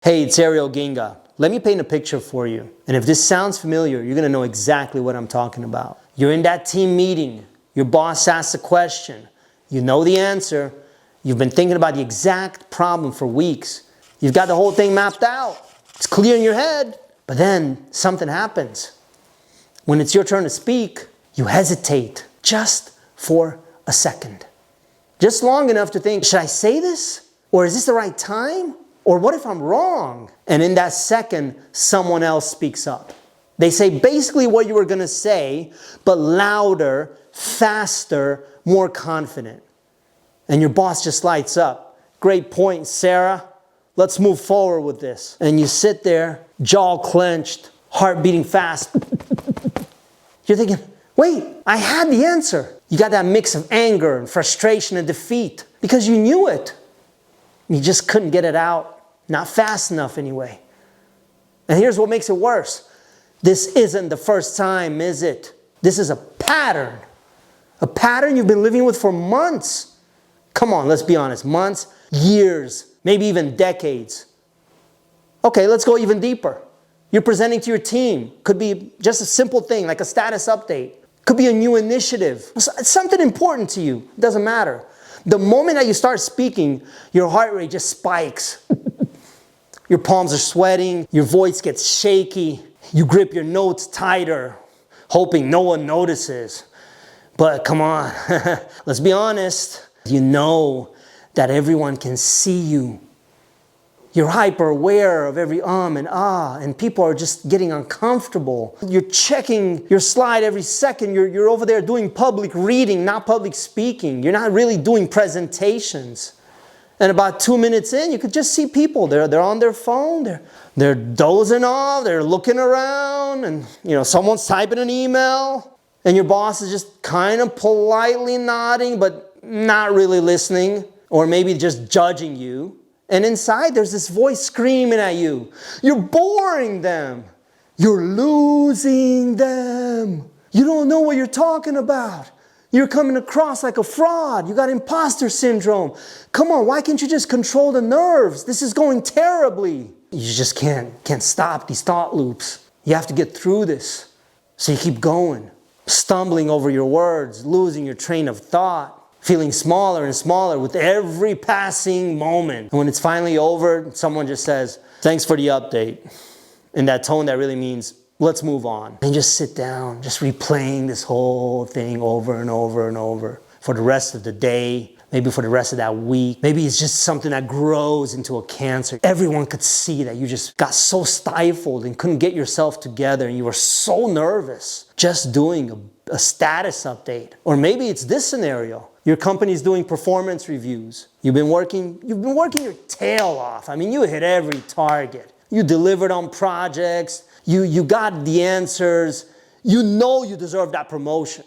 Hey, it's Ariel 𝐑𝐞𝐥𝐚𝐭𝐞𝐝. Let me paint a picture for you. And if this sounds familiar, you're going to know exactly what I'm talking about. You're in that team meeting. Your boss asks a question. You know the answer. You've been thinking about the exact problem for weeks. You've got the whole thing mapped out. It's clear in your head. But then something happens. When it's your turn to speak, you hesitate just for a second. Just long enough to think, should I say this? Or is this the right time? Or what if I'm wrong? And in that second, someone else speaks up. They say basically what you were going to say, but louder, faster, more confident. And your boss just lights up. Great point, Sarah. Let's move forward with this. And you sit there, jaw clenched, heart beating fast. You're thinking, wait, I had the answer. You got that mix of anger and frustration and defeat because you knew it. You just couldn't get it out. Not fast enough anyway. And here's what makes it worse. This isn't the first time, is it? This is a pattern. A pattern you've been living with for months. Come on, let's be honest. Months, years, maybe even decades. Okay, let's go even deeper. You're presenting to your team. Could be just a simple thing like a status update. Could be a new initiative. It's something important to you. It doesn't matter. The moment that you start speaking, your heart rate just spikes. Your palms are sweating. Your voice gets shaky. You grip your notes tighter, hoping no one notices. But come on, let's be honest. You know that everyone can see you. You're hyper aware of every and ah, and people are just getting uncomfortable. You're checking your slide every second. You're over there doing public reading, not public speaking. You're not really doing presentations. And about 2 minutes in, you could just see people. They're on their phone. They're dozing off. They're looking around. And someone's typing an email. And your boss is just kind of politely nodding, but not really listening. Or maybe just judging you. And inside, there's this voice screaming at you. You're boring them. You're losing them. You don't know what you're talking about. You're coming across like a fraud. You got imposter syndrome. Come on, why can't you just control the nerves? This is going terribly. You just can't stop these thought loops. You have to get through this. So you keep going, stumbling over your words, losing your train of thought. Feeling smaller and smaller with every passing moment. And when it's finally over, someone just says, thanks for the update. In that tone that really means, let's move on. And just sit down, just replaying this whole thing over and over and over for the rest of the day, maybe for the rest of that week. Maybe it's just something that grows into a cancer. Everyone could see that you just got so stifled and couldn't get yourself together and you were so nervous just doing a status update. Or maybe it's this scenario. Your company's doing performance reviews. You've been working your tail off. I mean, you hit every target. You delivered on projects. You got the answers. You know you deserve that promotion.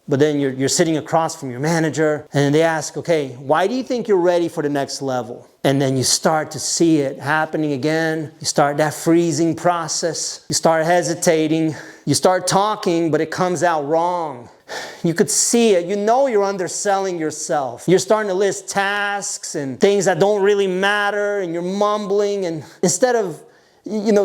But then you're sitting across from your manager and they ask, okay, why do you think you're ready for the next level? And then you start to see it happening again. You start that freezing process. You start hesitating. You start talking, but it comes out wrong. You could see it. You know you're underselling yourself. You're starting to list tasks and things that don't really matter and you're mumbling. And instead of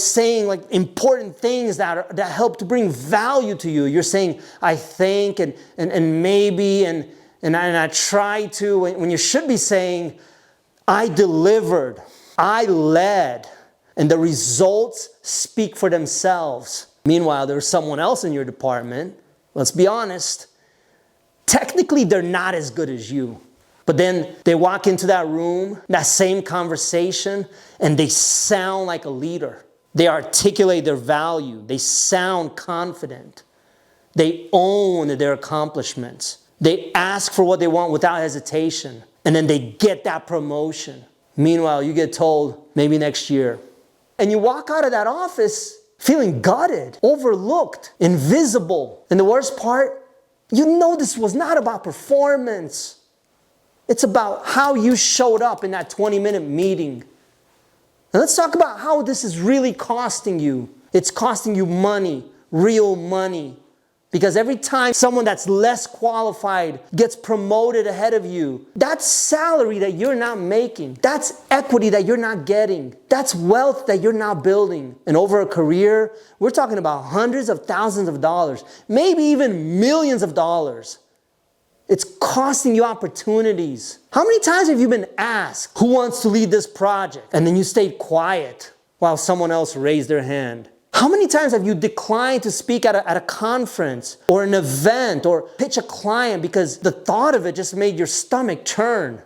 saying like important things that help to bring value to you, you're saying, I think and maybe and I try to, when you should be saying, I delivered, I led, and the results speak for themselves. Meanwhile, there's someone else in your department, let's be honest, technically they're not as good as you. But then they walk into that room, that same conversation, and they sound like a leader. They articulate their value. They sound confident. They own their accomplishments. They ask for what they want without hesitation. And then they get that promotion. Meanwhile, you get told, maybe next year. And you walk out of that office feeling gutted, overlooked, invisible. And the worst part, you know this was not about performance. It's about how you showed up in that 20-minute meeting. And let's talk about how this is really costing you. It's costing you money, real money. Because every time someone that's less qualified gets promoted ahead of you, that's salary that you're not making. That's equity that you're not getting. That's wealth that you're not building. And over a career, we're talking about hundreds of thousands of dollars, maybe even millions of dollars. It's costing you opportunities. How many times have you been asked, who wants to lead this project? And then you stayed quiet while someone else raised their hand. How many times have you declined to speak at a conference or an event or pitch a client because the thought of it just made your stomach turn?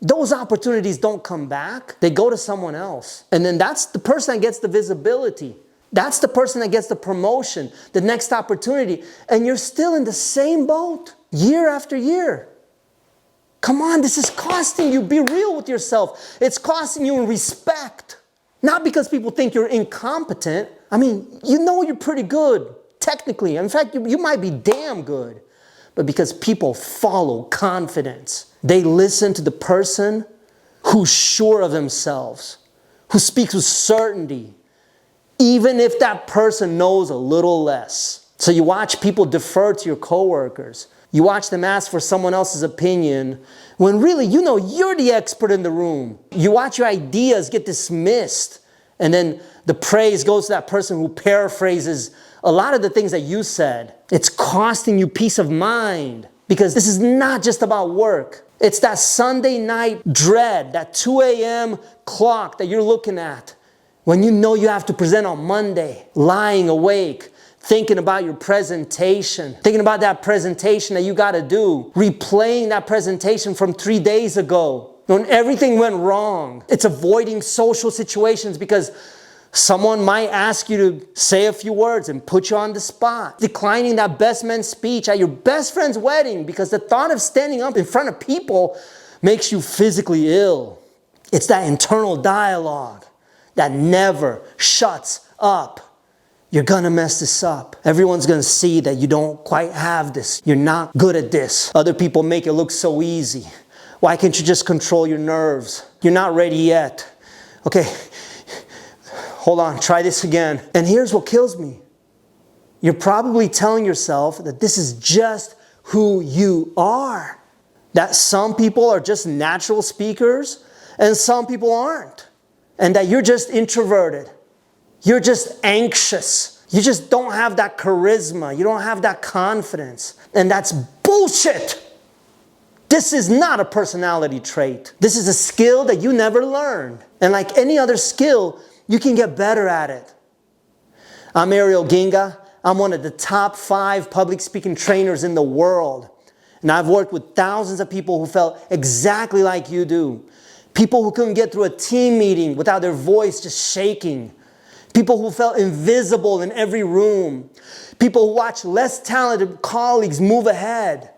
Those opportunities don't come back. They go to someone else. And then that's the person that gets the visibility. That's the person that gets the promotion, the next opportunity. And you're still in the same boat year after year. Come on, this is costing you. Be real with yourself. It's costing you in respect. Not because people think you're incompetent. I mean, you know you're pretty good, technically. In fact, you might be damn good. But because people follow confidence. They listen to the person who's sure of themselves, who speaks with certainty, even if that person knows a little less. So you watch people defer to your coworkers. You watch them ask for someone else's opinion when really you know you're the expert in the room. You watch your ideas get dismissed, and then the praise goes to that person who paraphrases a lot of the things that you said. It's costing you peace of mind because this is not just about work. It's that Sunday night dread, that 2 a.m. clock that you're looking at when you know you have to present on Monday, lying awake, thinking about your presentation, thinking about that presentation that you got to do, replaying that presentation from 3 days ago when everything went wrong. It's avoiding social situations because someone might ask you to say a few words and put you on the spot. Declining that best man speech at your best friend's wedding because the thought of standing up in front of people makes you physically ill. It's that internal dialogue that never shuts up. You're gonna mess this up. Everyone's gonna see that you don't quite have this. You're not good at this. Other people make it look so easy. Why can't you just control your nerves? You're not ready yet. Okay, hold on, try this again. And here's what kills me. You're probably telling yourself that this is just who you are. That some people are just natural speakers and some people aren't. And that you're just introverted. You're just anxious. You just don't have that charisma. You don't have that confidence. And that's bullshit. This is not a personality trait. This is a skill that you never learned. And like any other skill, you can get better at it. I'm Ariel 𝐑𝐞𝐥𝐚𝐭𝐞𝐝. I'm one of the top 5 public speaking trainers in the world. And I've worked with thousands of people who felt exactly like you do. People who couldn't get through a team meeting without their voice just shaking. People who felt invisible in every room. People who watched less talented colleagues move ahead.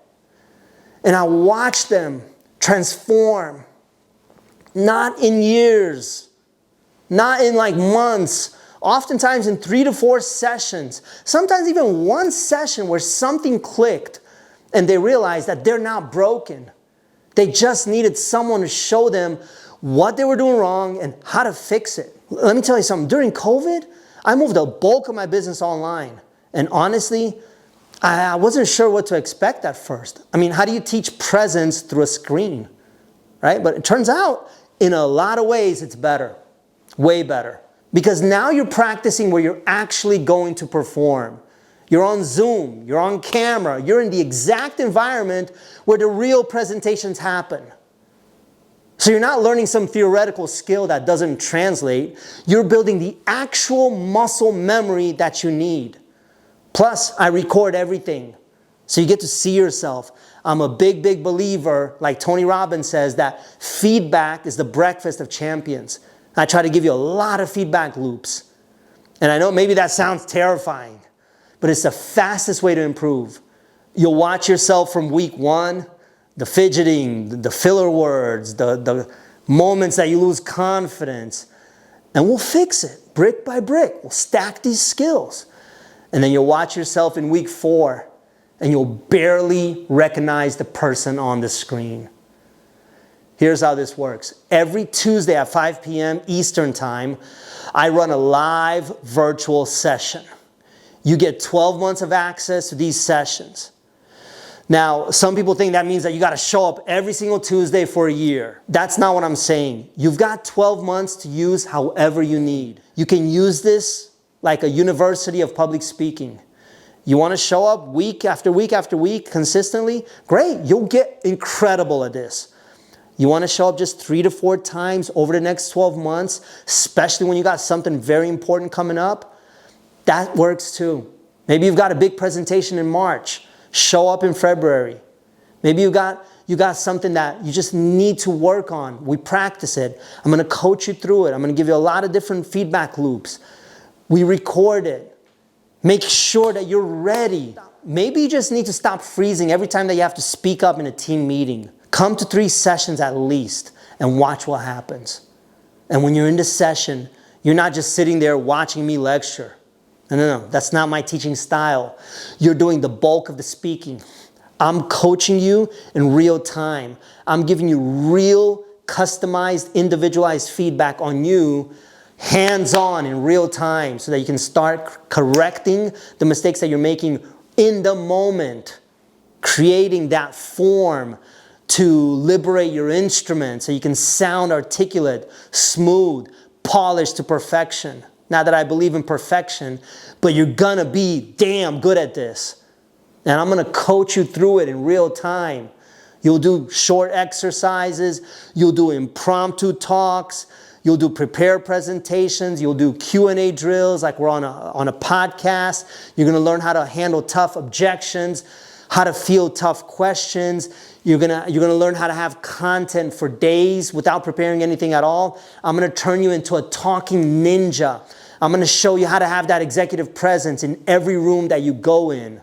And I watched them transform. Not in years. Not in like months. Oftentimes in 3 to 4 sessions. Sometimes even one session where something clicked and they realized that they're not broken. They just needed someone to show them what they were doing wrong and how to fix it. Let me tell you something. During COVID, I moved the bulk of my business online. And honestly, I wasn't sure what to expect at first. I mean, how do you teach presence through a screen? Right? But it turns out, in a lot of ways, it's better. Way better. Because now you're practicing where you're actually going to perform. You're on Zoom. You're on camera. You're in the exact environment where the real presentations happen. So you're not learning some theoretical skill that doesn't translate. You're building the actual muscle memory that you need. Plus, I record everything. So you get to see yourself. I'm a big, big believer, like Tony Robbins says, that feedback is the breakfast of champions. I try to give you a lot of feedback loops. And I know maybe that sounds terrifying, but it's the fastest way to improve. You'll watch yourself from week 1, the fidgeting, the filler words, the moments that you lose confidence. And we'll fix it brick by brick. We'll stack these skills. And then you'll watch yourself in week 4 and you'll barely recognize the person on the screen. Here's how this works. Every Tuesday at 5 p.m. Eastern Time, I run a live virtual session. you get 12 months of access to these sessions. Now, some people think that means that you got to show up every single Tuesday for a year. That's not what I'm saying. You've got 12 months to use however you need. You can use this like a university of public speaking. You want to show up week after week after week consistently? Great, you'll get incredible at this. You want to show up just 3 to 4 times over the next 12 months, especially when you got something very important coming up? That works too. Maybe you've got a big presentation in March. Show up in February. Maybe you got something that you just need to work on. We practice it. I'm going to coach you through it. I'm going to give you a lot of different feedback loops. We record it. Make sure that you're ready. Maybe you just need to stop freezing every time that you have to speak up in a team meeting. Come to 3 sessions at least and watch what happens. And when you're in the session, you're not just sitting there watching me lecture. No, that's not my teaching style. You're doing the bulk of the speaking. I'm coaching you in real time. I'm giving you real, customized, individualized feedback on you, hands-on in real time, so that you can start correcting the mistakes that you're making in the moment, creating that form to liberate your instrument so you can sound articulate, smooth, polished to perfection. Not that I believe in perfection, but you're gonna be damn good at this. And I'm gonna coach you through it in real time. You'll do short exercises, you'll do impromptu talks, you'll do prepared presentations, you'll do Q&A drills like we're on a podcast. You're gonna learn how to handle tough objections, how to field tough questions. You're gonna learn how to have content for days without preparing anything at all. I'm gonna turn you into a talking ninja. I'm gonna show you how to have that executive presence in every room that you go in.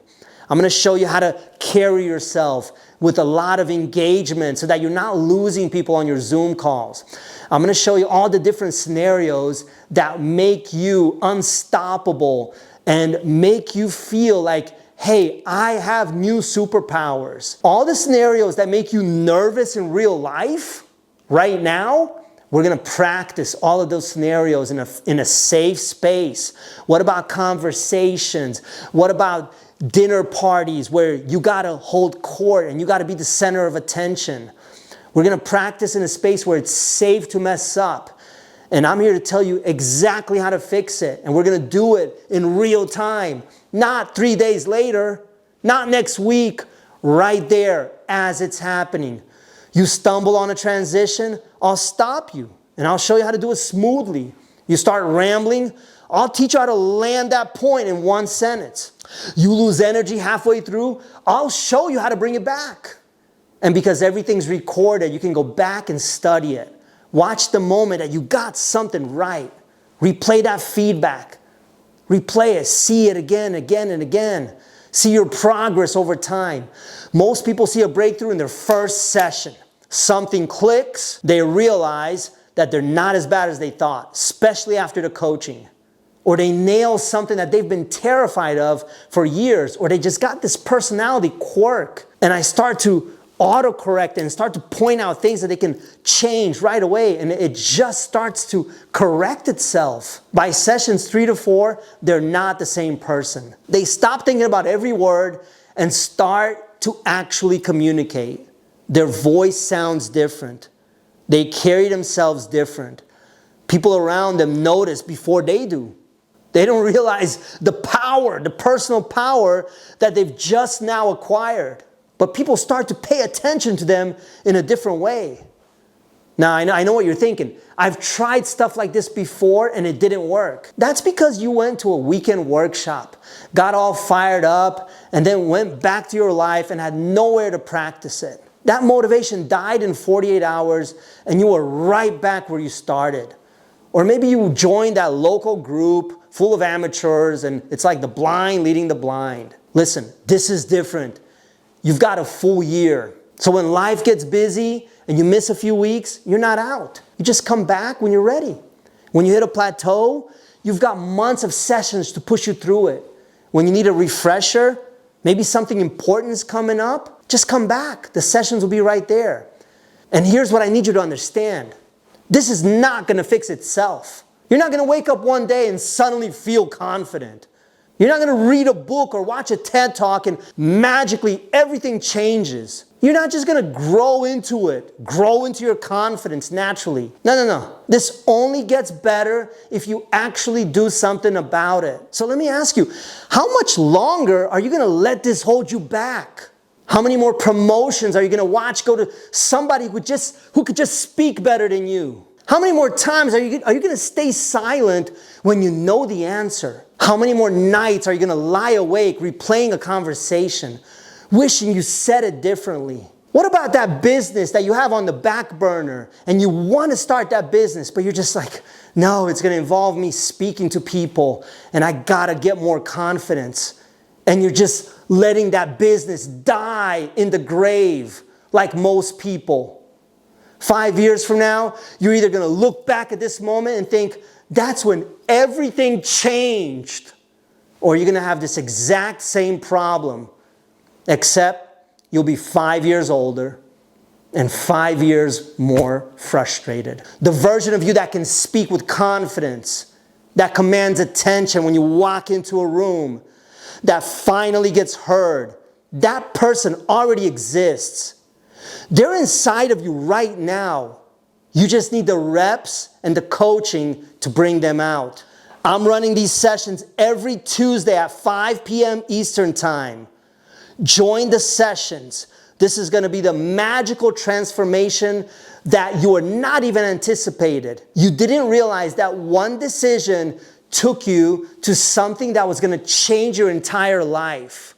I'm gonna show you how to carry yourself with a lot of engagement so that you're not losing people on your Zoom calls. I'm gonna show you all the different scenarios that make you unstoppable and make you feel like, hey, I have new superpowers. All the scenarios that make you nervous in real life, right now, we're gonna practice all of those scenarios in a safe space. What about conversations? What about dinner parties where you gotta hold court and you gotta be the center of attention? We're gonna practice in a space where it's safe to mess up. And I'm here to tell you exactly how to fix it. And we're gonna do it in real time. Not 3 days later, not next week, right there as it's happening. You stumble on a transition, I'll stop you and I'll show you how to do it smoothly. You start rambling, I'll teach you how to land that point in 1 sentence. You lose energy halfway through, I'll show you how to bring it back. And because everything's recorded, you can go back and study it. Watch the moment that you got something right. Replay that feedback. Replay it, see it again, again, and again. See your progress over time. Most people see a breakthrough in their first session. Something clicks, they realize that they're not as bad as they thought, especially after the coaching. Or they nail something that they've been terrified of for years, or they just got this personality quirk. And I start to autocorrect and start to point out things that they can change right away, and it just starts to correct itself. By sessions 3 to 4, they're not the same person. They stop thinking about every word and start to actually communicate. Their voice sounds different. They carry themselves different. People around them notice before they do. They don't realize the power, the personal power that they've just now acquired. But people start to pay attention to them in a different way. Now, I know what you're thinking. I've tried stuff like this before and it didn't work. That's because you went to a weekend workshop, got all fired up, and then went back to your life and had nowhere to practice it. That motivation died in 48 hours and you were right back where you started. Or maybe you joined that local group full of amateurs and it's like the blind leading the blind. Listen, this is different. You've got a full year. So when life gets busy and you miss a few weeks, you're not out. You just come back when you're ready. When you hit a plateau, you've got months of sessions to push you through it. When you need a refresher, maybe something important is coming up, just come back. The sessions will be right there. And here's what I need you to understand. This is not going to fix itself. You're not going to wake up one day and suddenly feel confident. You're not going to read a book or watch a TED Talk and magically everything changes. You're not just going to grow into it, grow into your confidence naturally. No. This only gets better if you actually do something about it. So let me ask you, how much longer are you going to let this hold you back? How many more promotions are you going to watch go to somebody who could just speak better than you? How many more times are you going to stay silent when you know the answer? How many more nights are you going to lie awake replaying a conversation, wishing you said it differently? What about that business that you have on the back burner and you want to start that business, but you're just like, no, it's going to involve me speaking to people and I got to get more confidence. And you're just letting that business die in the grave like most people. 5 years from now, you're either going to look back at this moment and think, that's when everything changed, or you're going to have this exact same problem, except you'll be 5 years older and 5 years more frustrated. The version of you that can speak with confidence, that commands attention when you walk into a room, that finally gets heard, that person already exists. They're inside of you right now. You just need the reps and the coaching to bring them out. I'm running these sessions every Tuesday at 5 p.m. Eastern Time. Join the sessions. This is going to be the magical transformation that you are not even anticipated. You didn't realize that one decision took you to something that was going to change your entire life.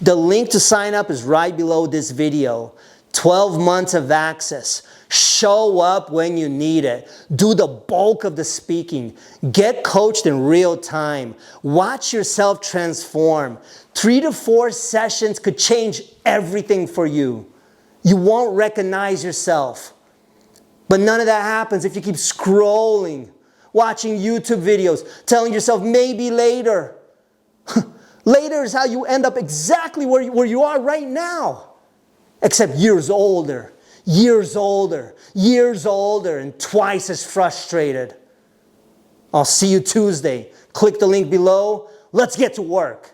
The link to sign up is right below this video. 12 months of access. Show up when you need it. Do the bulk of the speaking. Get coached in real time. Watch yourself transform. 3 to 4 sessions could change everything for you. You won't recognize yourself. But none of that happens if you keep scrolling, watching YouTube videos, telling yourself maybe later. Later is how you end up exactly where you are right now. Except years older, and twice as frustrated. I'll see you Tuesday. Click the link below. Let's get to work.